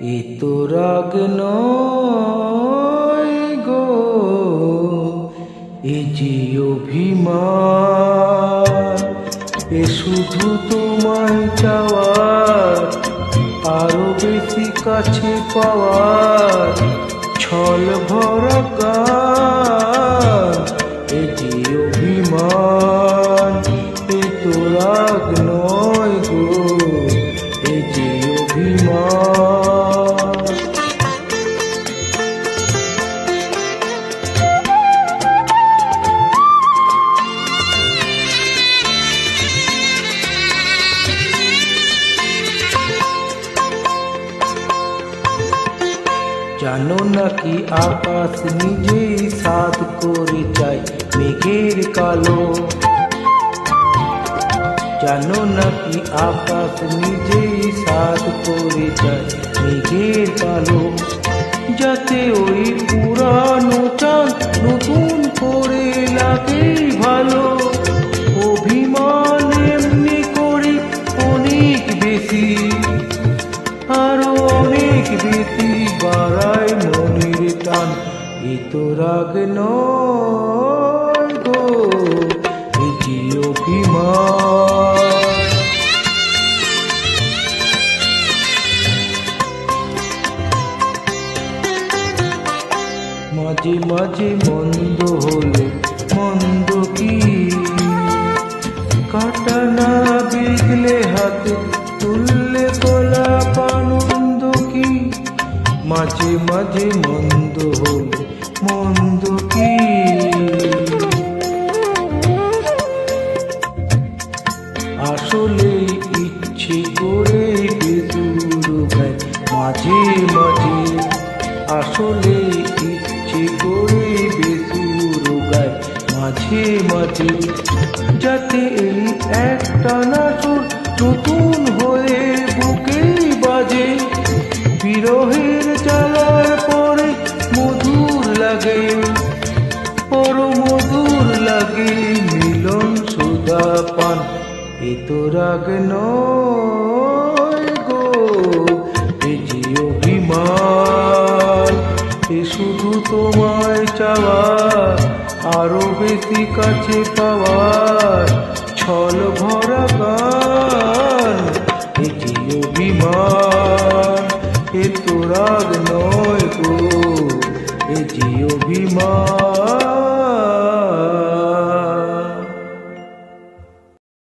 এ তো রাগ নয় গো, এ যে অভিমান। এ শুধু তোমায় চাওয়ার, আরো বেশি কাছে পাওয়ার ছল ভরা গান। এ যে অভিমান, এ তো রাগ নয় গো, এ যে অভিমান। জানো নাকি আকাশ নিজেই সাধ করে যায় মেঘের কালো। জানো নাকি আকাশ নিজেই সাধ করে যায় মেঘের কালো। যাতে ওই পুরানো চাঁদ নতুন করে লাগে ভালো। অভিমান এমনি করে অনেক বেশি, আরো অনেক বেশি বাড়ায় মনের টান। এ তো রাগ নয় গো, এ যে অভিমান। মাঝে মাঝে মন্দ হলে মন্দ কি, কাটা না বিগলে হাতে তুললে গোলাপ আনন্দ কি। মাঝে মাঝে মন্দ হলে মন্দ কি, আসলে ইচ্ছে করে বেদুর গায় মাঝে মাঝে। আসলে ইচ্ছে করে বেদুর গায় মাঝে মাঝে। যাতে এই একটা নাচুর নতুন হয়ে বুকেই বাজে। বিরহের জ্বালার পরে মধুর লাগে, পরম মধুর লাগে মিলন সুধা পান। এ তো রাগ নয় গো, এ যে অভিমান। এ শুধু তোমায় চাওয়ার, আরো বেশি কাছে পাওয়ার ছল ভরা গান। এ যে অভিমান, এ তো রাগ নয় গো, এ যে অভিমান।